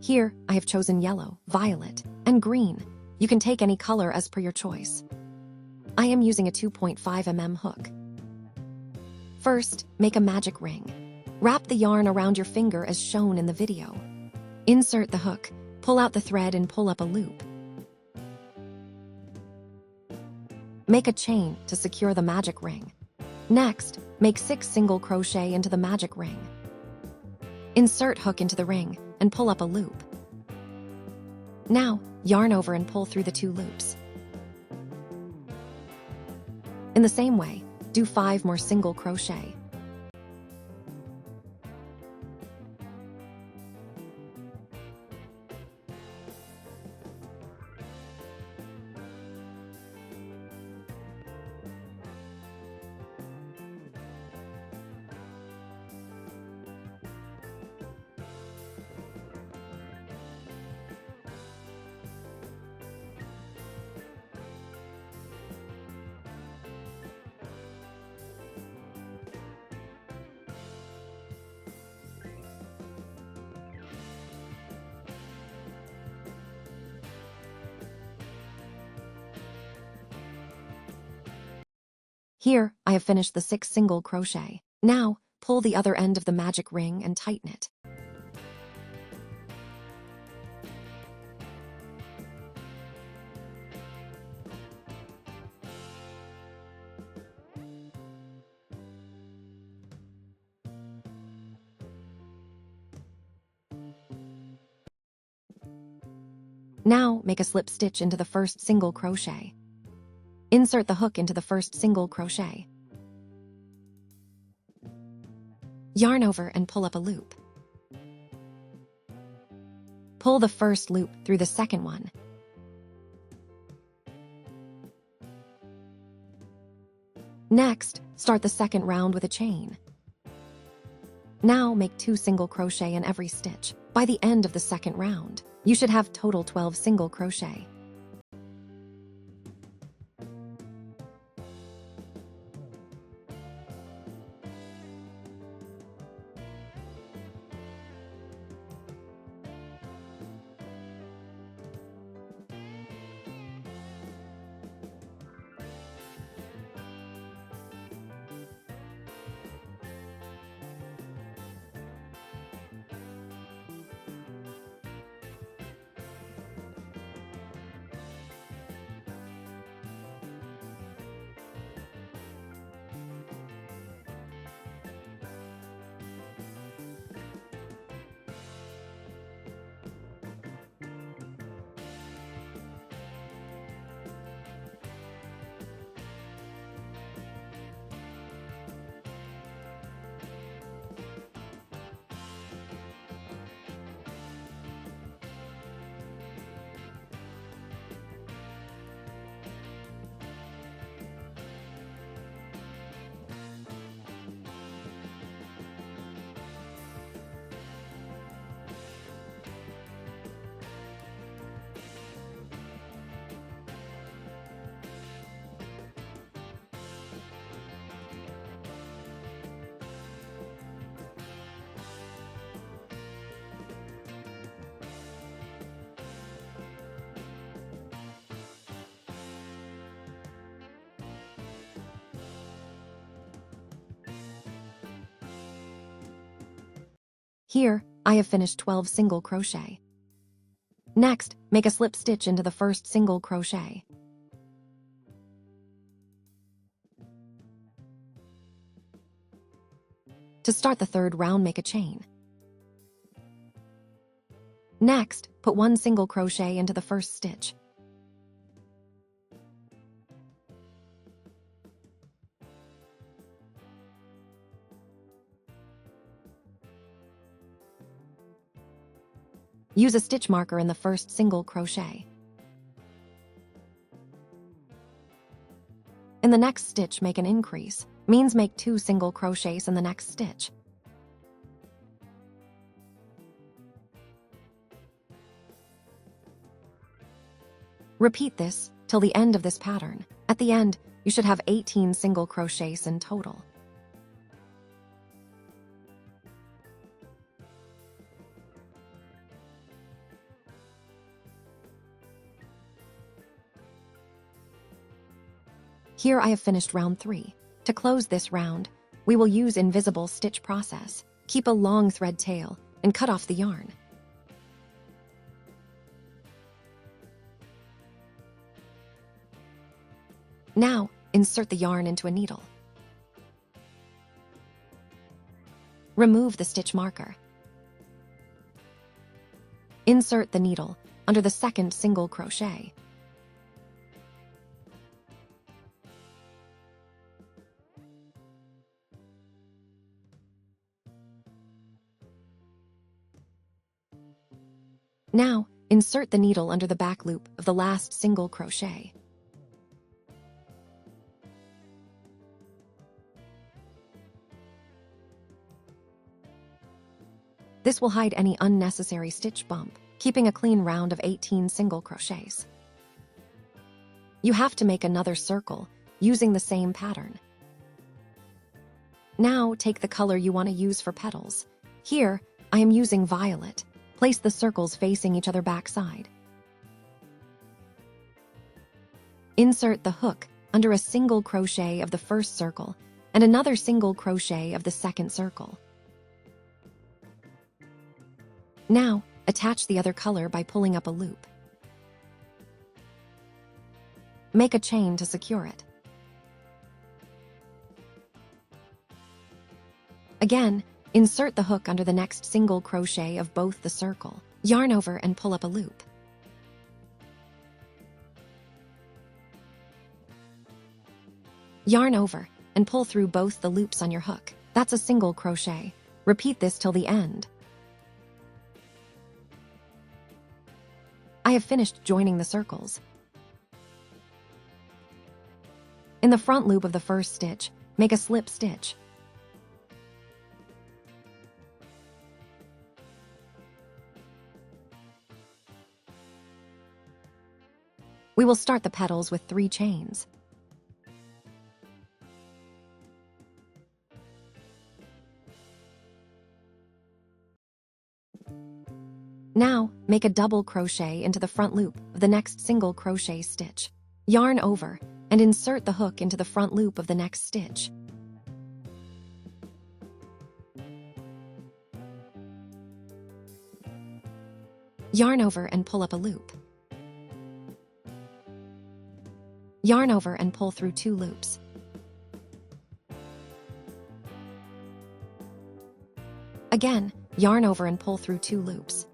Here, I have chosen yellow, violet, and green. You can take any color as per your choice. I am using a 2.5 mm hook. First, make a magic ring. Wrap the yarn around your finger as shown in the video. Insert the hook, pull out the thread and pull up a loop. Make a chain to secure the magic ring. Next, make 6 single crochet into the magic ring. Insert hook into the ring and pull up a loop. Now, yarn over and pull through the 2 loops. In the same way, do 5 more single crochet. Here, I have finished the 6 single crochet. Now, pull the other end of the magic ring and tighten it. Now, make a slip stitch into the first single crochet. Insert the hook into the first single crochet. Yarn over and pull up a loop. Pull the first loop through the second one. Next, start the second round with a chain. Now make 2 single crochet in every stitch. By the end of the second round, you should have total 12 single crochet. Here, I have finished 12 single crochet. Next, make a slip stitch into the first single crochet. To start the third round, make a chain. Next, put 1 single crochet into the first stitch. Use a stitch marker in the first single crochet. In the next stitch, make an increase. Means make 2 single crochets in the next stitch. Repeat this till the end of this pattern. At the end, you should have 18 single crochets in total. Here I have finished round 3. To close this round, we will use invisible stitch process. Keep a long thread tail and cut off the yarn. Now, insert the yarn into a needle. Remove the stitch marker. Insert the needle under the second single crochet. Now, insert the needle under the back loop of the last single crochet. This will hide any unnecessary stitch bump, keeping a clean round of 18 single crochets. You have to make another circle using the same pattern. Now take the color you want to use for petals. Here, I am using violet. Place the circles facing each other backside. Insert the hook under a single crochet of the first circle and another single crochet of the second circle. Now, attach the other color by pulling up a loop. Make a chain to secure it. Again, insert the hook under the next single crochet of both the circle. Yarn over and pull up a loop. Yarn over and pull through both the loops on your hook. That's a single crochet. Repeat this till the end. I have finished joining the circles. In the front loop of the first stitch, make a slip stitch. We will start the petals with 3 chains. Now, make a double crochet into the front loop of the next single crochet stitch. Yarn over and insert the hook into the front loop of the next stitch. Yarn over and pull up a loop. Yarn over and pull through 2 loops. Again, yarn over and pull through 2 loops.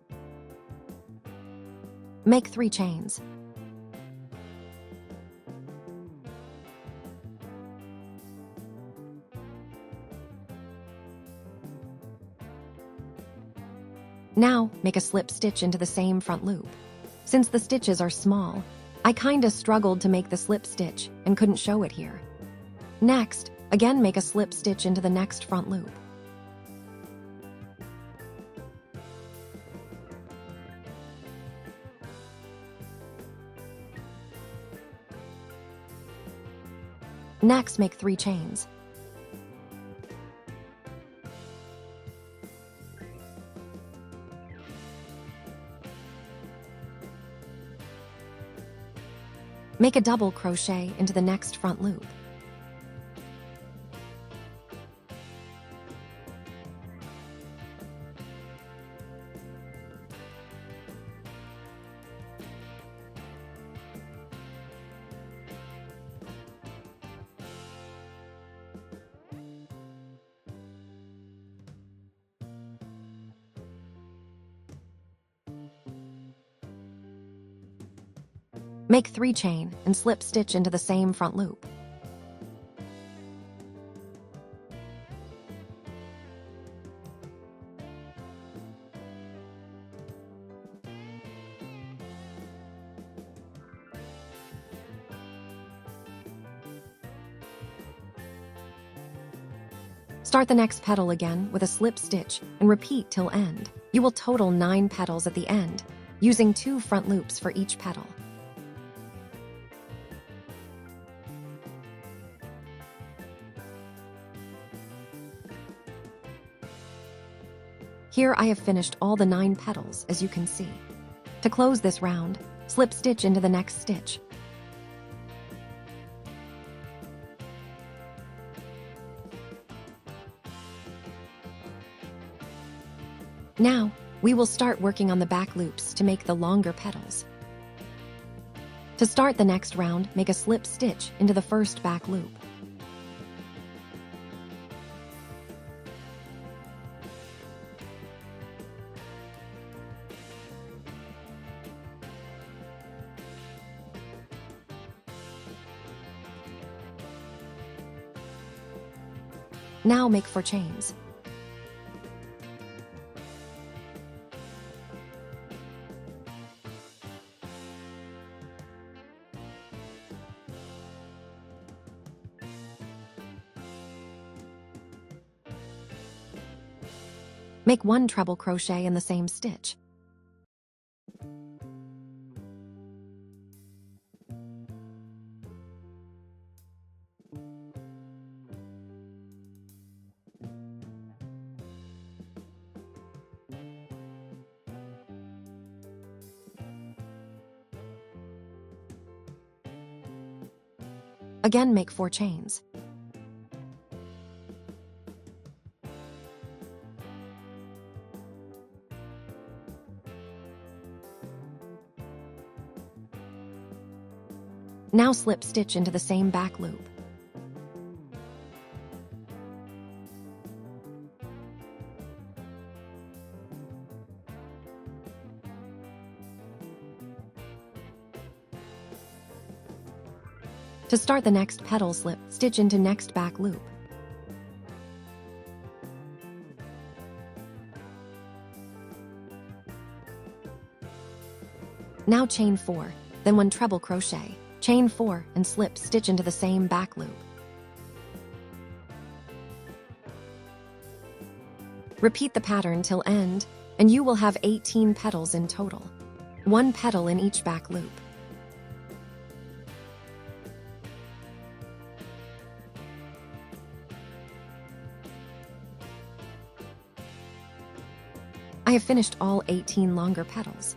Make 3 chains. Now, make a slip stitch into the same front loop. Since the stitches are small, I kinda struggled to make the slip stitch and couldn't show it here. Next, again make a slip stitch into the next front loop. Next, make 3 chains. Make a double crochet into the next front loop. Make 3 chain and slip stitch into the same front loop. Start the next petal again with a slip stitch and repeat till end. You will total 9 petals at the end, using 2 front loops for each petal. Here I have finished all the 9 petals, as you can see. To close this round, slip stitch into the next stitch. Now, we will start working on the back loops to make the longer petals. To start the next round, make a slip stitch into the first back loop. Now make 4 chains. Make 1 treble crochet in the same stitch. Again, make 4 chains. Now slip stitch into the same back loop. To start the next petal, slip stitch into next back loop. Now chain 4, then 1 treble crochet, chain 4 and slip stitch into the same back loop. Repeat the pattern till end, and you will have 18 petals in total. 1 petal in each back loop. I have finished all 18 longer petals.